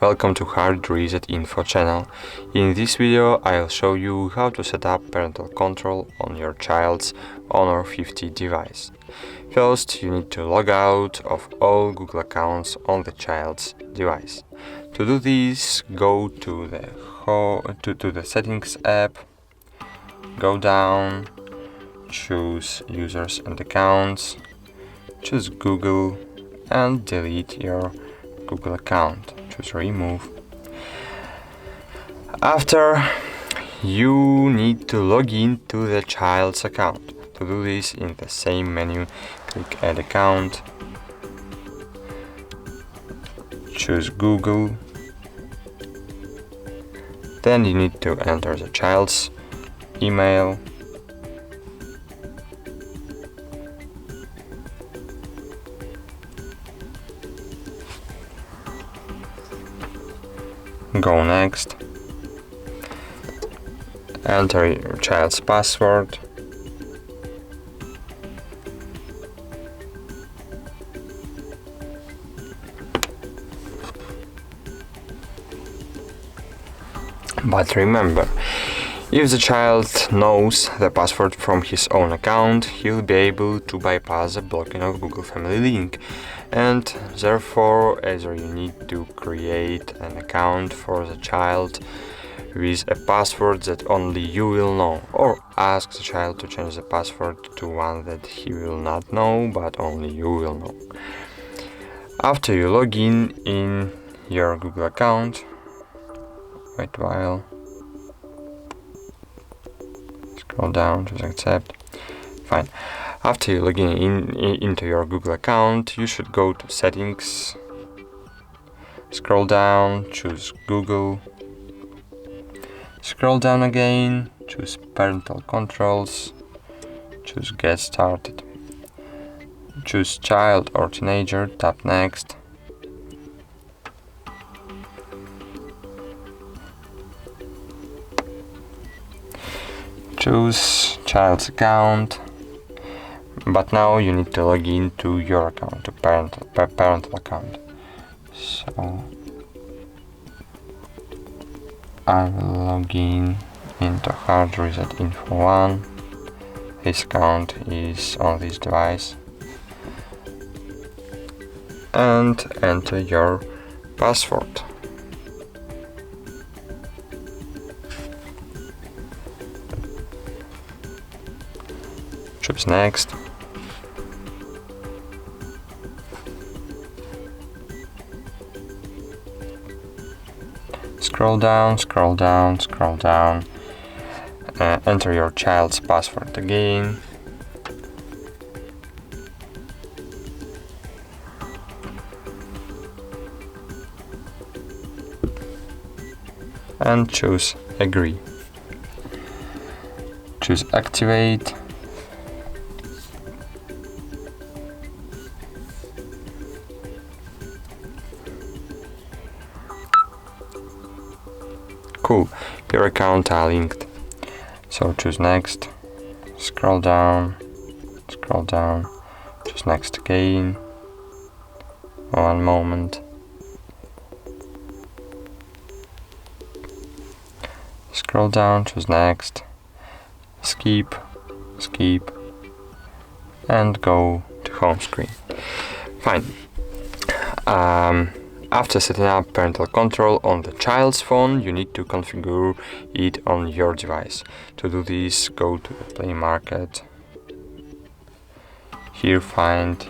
Welcome to HardReset.Info channel. In this video I'll show you how to set up parental control on your child's Honor 50 device. First, you need to log out of all Google accounts on the child's device. To do this, go to the Settings app, go down, choose Users and Accounts, choose Google and delete your Google account. Choose Remove. After, you need to log in to the child's account. To do this, in the same menu, click Add Account, choose Google, then you need to enter the child's email, go next, enter your child's password, but remember, if the child knows the password from his own account, he'll be able to bypass the blocking of Google Family Link, and therefore either you need to create an account for the child with a password that only you will know, or ask the child to change the password to one that he will not know but only you will know. After you log in your Google account, wait a while, scroll down, choose Accept. Fine. After you log into your Google account, you should go to Settings, scroll down, choose Google, scroll down again, choose Parental Controls, choose Get Started, choose Child or Teenager, tap Next, choose child's account, but now you need to log in to your account, to parental account. So I will log into HardReset.Info 1. This account is on this device, and enter your password. Choose Next. Scroll down, scroll down, scroll down. Enter your child's password again. And choose Agree. Choose Activate. Cool, your account are linked. So choose Next, scroll down, choose Next again. One moment. Scroll down, choose Next, skip, and go to home screen. Fine. After setting up parental control on the child's phone, you need to configure it on your device. To do this, go to the Play Market. Here find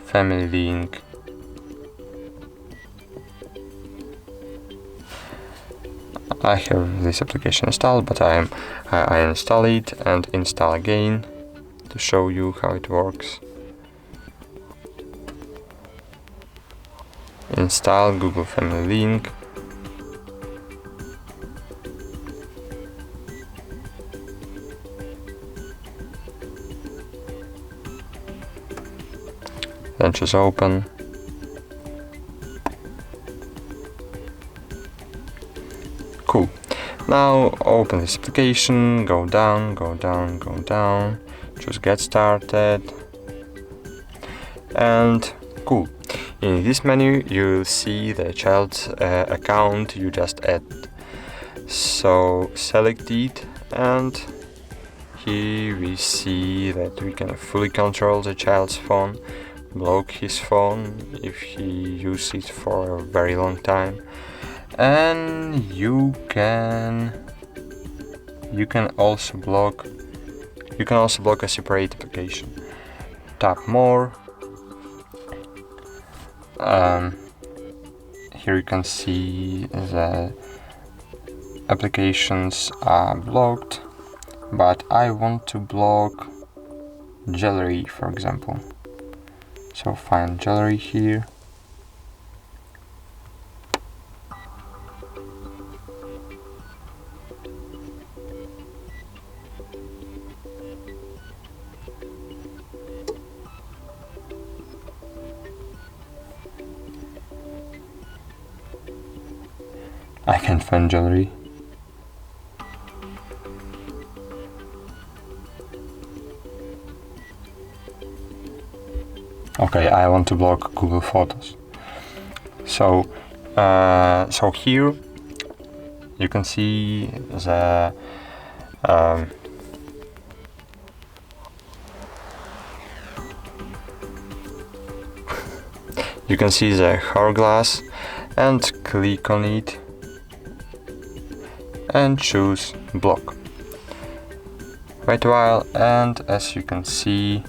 Family Link. I have this application installed, but I install it and install again to show you how it works. Install Google Family Link. Then choose Open. Cool. Now open this application, go down, choose Get Started, and cool. In this menu you'll see the child's account you just added. So select it, and here we see that we can fully control the child's phone, block his phone if he uses it for a very long time, and you can also block a separate application. Tap more. Here you can see the applications are blocked, but I want to block jewelry, for example. So find jewelry here. I can't find jewelry. Okay, I want to block Google Photos. So here you can see the hourglass, and click on it and choose block. Wait a while, and as you can see,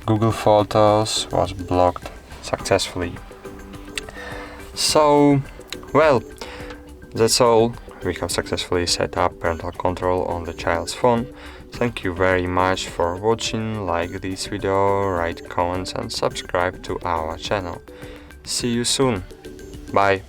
Google Photos was blocked successfully. So, well, that's all. We have successfully set up parental control on the child's phone. Thank you very much for watching. Like this video, write comments and subscribe to our channel. See you soon. Bye.